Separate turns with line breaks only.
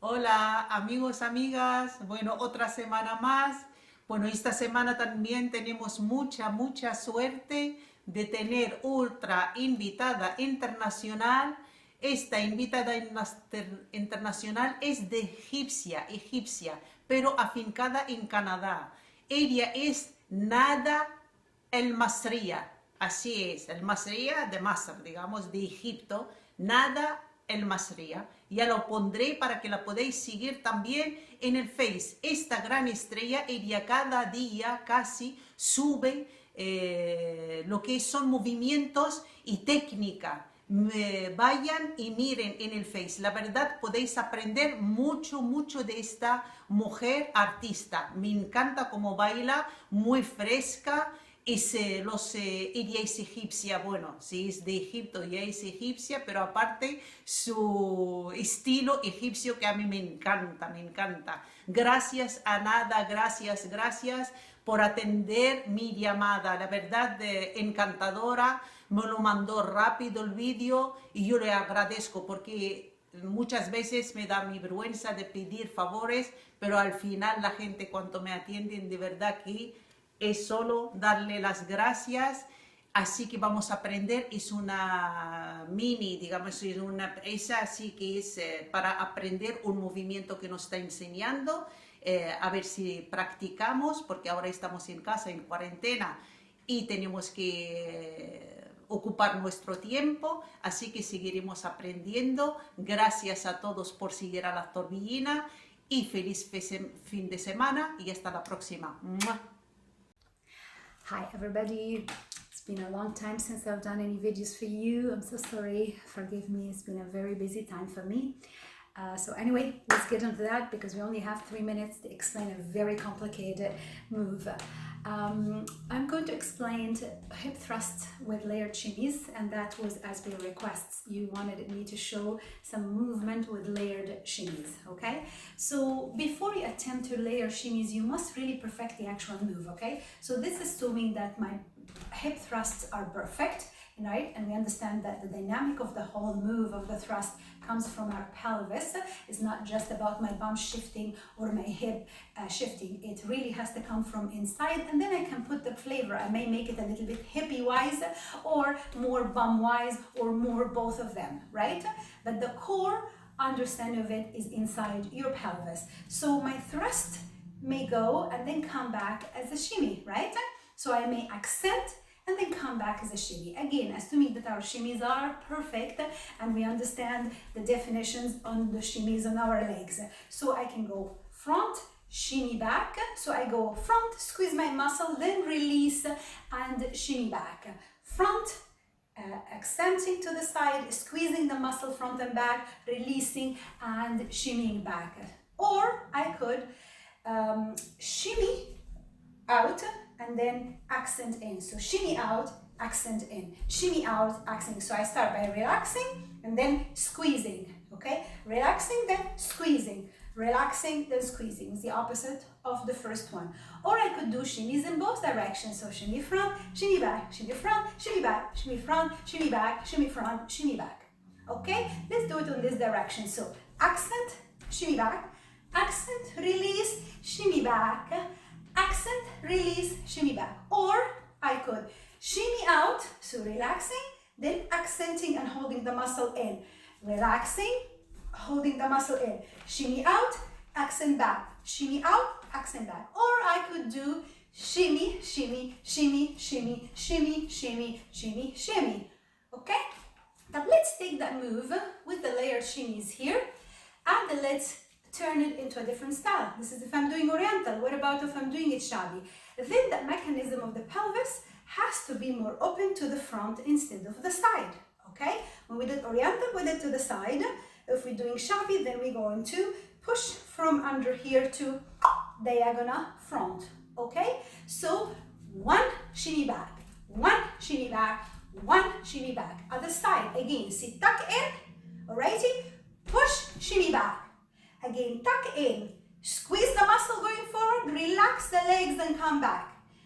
Hola amigos, amigas, bueno, otra semana más. Bueno, esta semana también tenemos mucha suerte de tener otra invitada internacional. Esta invitada internacional es de Egipcia, pero afincada en Canadá. Ella es Nada El Masriya, así es, el Masriya de Masr, digamos, de Egipto. Nada El Masriya, ya lo pondré para que la podáis seguir también en el Face. Esta gran estrella, ella cada día casi sube lo que son movimientos y técnica. Vayan y miren en el Face, la verdad podéis aprender mucho de esta mujer artista. Me encanta cómo baila, muy fresca. Ella es egipcia, bueno, si es de Egipto ya es egipcia, pero aparte su estilo egipcio que a mí me encanta. Gracias a Nada, gracias por atender mi llamada, la verdad encantadora, me lo mandó rápido el vídeo y yo le agradezco porque muchas veces me da mi vergüenza de pedir favores, pero al final la gente cuando me atienden de verdad que es solo darle las gracias. Así que vamos a aprender, es una mini, digamos, esa así que es para aprender un movimiento que nos está enseñando, a ver si practicamos, porque ahora estamos en casa, en cuarentena, y tenemos que ocupar nuestro tiempo, así que seguiremos aprendiendo. Gracias a todos por seguir a la torbellina y feliz fin de semana y hasta la próxima. ¡Mua!
Hi everybody, it's been a long time since I've done any videos for you. I'm so sorry, forgive me, it's been a very busy time for me. So anyway, let's get into that because we only have 3 minutes to explain a very complicated move. I'm going to explain hip thrust with layered shimmies, and that was as per requests. You wanted me to show some movement with layered shimmies, okay? So before you attempt to layer shimmies, you must really perfect the actual move, okay? So this is assuming that my hip thrusts are perfect, right? And we understand that the dynamic of the whole move of the thrust comes from our pelvis. It's not just about my bum shifting or my hip shifting. It really has to come from inside, and then I can put the flavor. I may make it a little bit hippie wise or more bum wise or more both of them, right? But the core understanding of it is inside your pelvis. So my thrust may go and then come back as a shimmy, right? So I may accent and then come back as a shimmy. Again, assuming that our shimmies are perfect and we understand the definitions on the shimmies on our legs. So I can go front, shimmy back. So I go front, squeeze my muscle, then release and shimmy back. Front, accenting to the side, squeezing the muscle front and back, releasing and shimmying back. Or I could shimmy out and then accent in. So shimmy out, accent in, shimmy out, accent. So I start by relaxing and then squeezing, okay? Relaxing, then squeezing, relaxing, then squeezing. It's the opposite of the first one. Or I could do shimmies in both directions. So shimmy front, shimmy back, shimmy front, shimmy back, shimmy front, shimmy back, shimmy front, shimmy back. Okay, let's do it on this direction. So accent, shimmy back, accent, release, shimmy back, accent, release, shimmy back. Or I could shimmy out, so relaxing, then accenting and holding the muscle in. Relaxing, holding the muscle in. Shimmy out, accent back. Shimmy out, accent back. Or I could do shimmy, shimmy, shimmy, shimmy, shimmy, shimmy, shimmy, shimmy. Okay? Now let's take that move with the layered shimmies here and let's turn it into a different style. This is if I'm doing oriental. What about if I'm doing it shabby? Then the mechanism of the pelvis has to be more open to the front instead of the side, okay? When we did oriental, we did to the side. If we're doing shabby, then we're going to push from under here to diagonal front, okay? So one shimmy back, one shimmy back, one shimmy back. Other side, again, sit tuck in, alrighty? Push, shimmy back. Again, tuck in, squeeze the muscle going forward, relax the legs and come back.